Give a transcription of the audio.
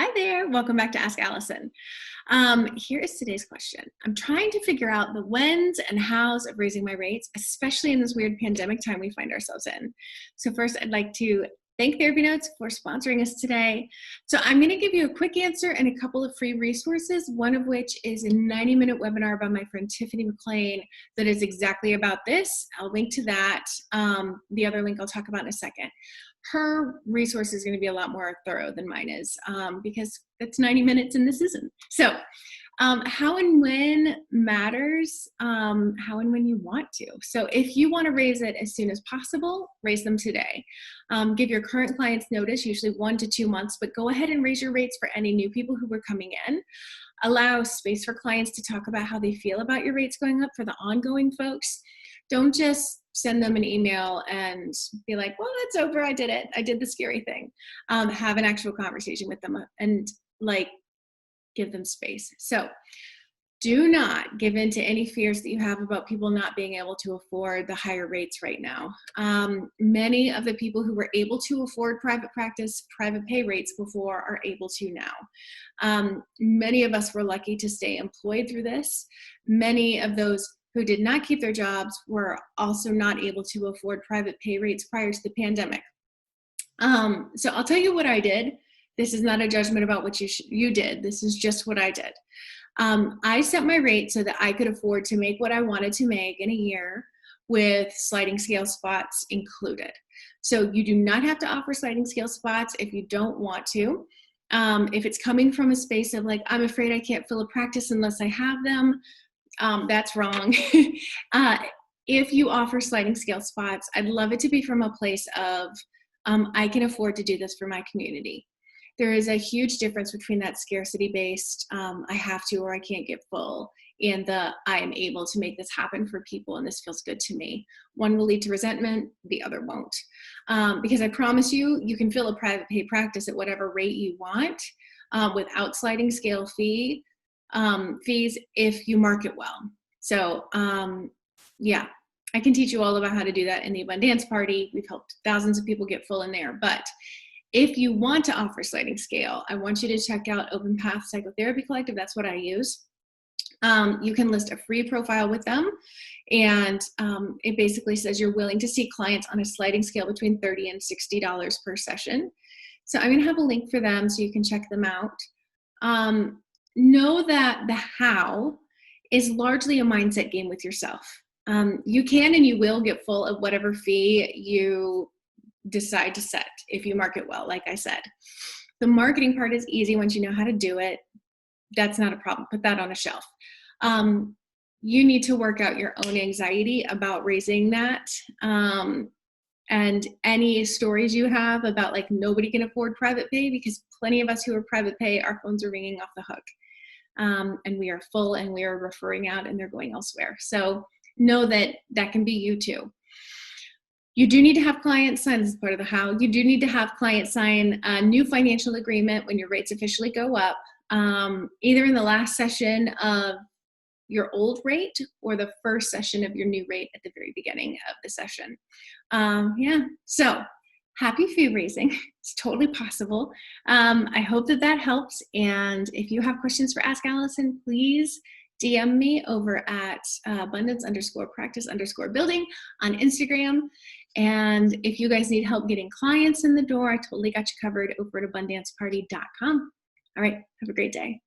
Hi there, welcome back to Ask Allison. Here is today's question. I'm trying to figure out the whens and hows of raising my rates, especially in this weird pandemic time we find ourselves in. So first, I'd like to thank Therapy Notes for sponsoring us today. So I'm going to give you a quick answer and a couple of free resources, one of which is a 90-minute webinar by my friend Tiffany McLean that is exactly about this. I'll link to that. The other link I'll talk about in a second. Her resource is going to be a lot more thorough than mine is because it's 90 minutes and this isn't. So how and when matters, how and when you want to. So if you want to raise it as soon as possible, raise them today. Give your current clients notice, usually 1 to 2 months, but go ahead and raise your rates for any new people who are coming in. Allow space for clients to talk about how they feel about your rates going up for the ongoing folks. Don't just send them an email and be like, well, it's over, I did it. I did the scary thing. Have an actual conversation with them and give them space. So do not give in to any fears that you have about people not being able to afford the higher rates right now. Many of the people who were able to afford private practice, private pay rates before are able to now. Many of us were lucky to stay employed through this. Many of those who did not keep their jobs were also not able to afford private pay rates prior to the pandemic. So I'll tell you what I did. This is not a judgment about what you did. This is just what I did. I set my rate so that I could afford to make what I wanted to make in a year with sliding scale spots included. So you do not have to offer sliding scale spots if you don't want to. If it's coming from a space of like, I'm afraid I can't fill a practice unless I have them, that's wrong. If you offer sliding scale spots, I'd love it to be from a place of, I can afford to do this for my community. There is a huge difference between that scarcity-based, I have to or I can't get full, and the I am able to make this happen for people and this feels good to me. One will lead to resentment, the other won't. Because I promise you, you can fill a private pay practice at whatever rate you want without sliding scale fees if you market well. So yeah, I can teach you all about how to do that in the Abundance Party. We've helped thousands of people get full in there. But if you want to offer sliding scale, I want you to check out Open Path Psychotherapy Collective. That's what I use. You can list a free profile with them. And it basically says you're willing to see clients on a sliding scale between $30 and $60 per session. So I'm going to have a link for them so you can check them out. Know that the how is largely a mindset game with yourself. You can and you will get full of whatever fee you decide to set if you market well, like I said. The marketing part is easy once you know how to do it. That's not a problem. Put that on a shelf. You need to work out your own anxiety about raising that. And any stories you have about like nobody can afford private pay, because plenty of us who are private pay, our phones are ringing off the hook. And we are full and we are referring out and they're going elsewhere. So know that that can be you too. You do need to have clients sign, this is part of the how, you do need to have clients sign a new financial agreement when your rates officially go up, either in the last session of your old rate or the first session of your new rate at the very beginning of the session. Yeah, so happy fee raising. It's totally possible. I hope that that helps. And if you have questions for Ask Allison, please DM me over at abundance_practice_building on Instagram. And if you guys need help getting clients in the door, I totally got you covered over at abundanceparty.com. All right, have a great day.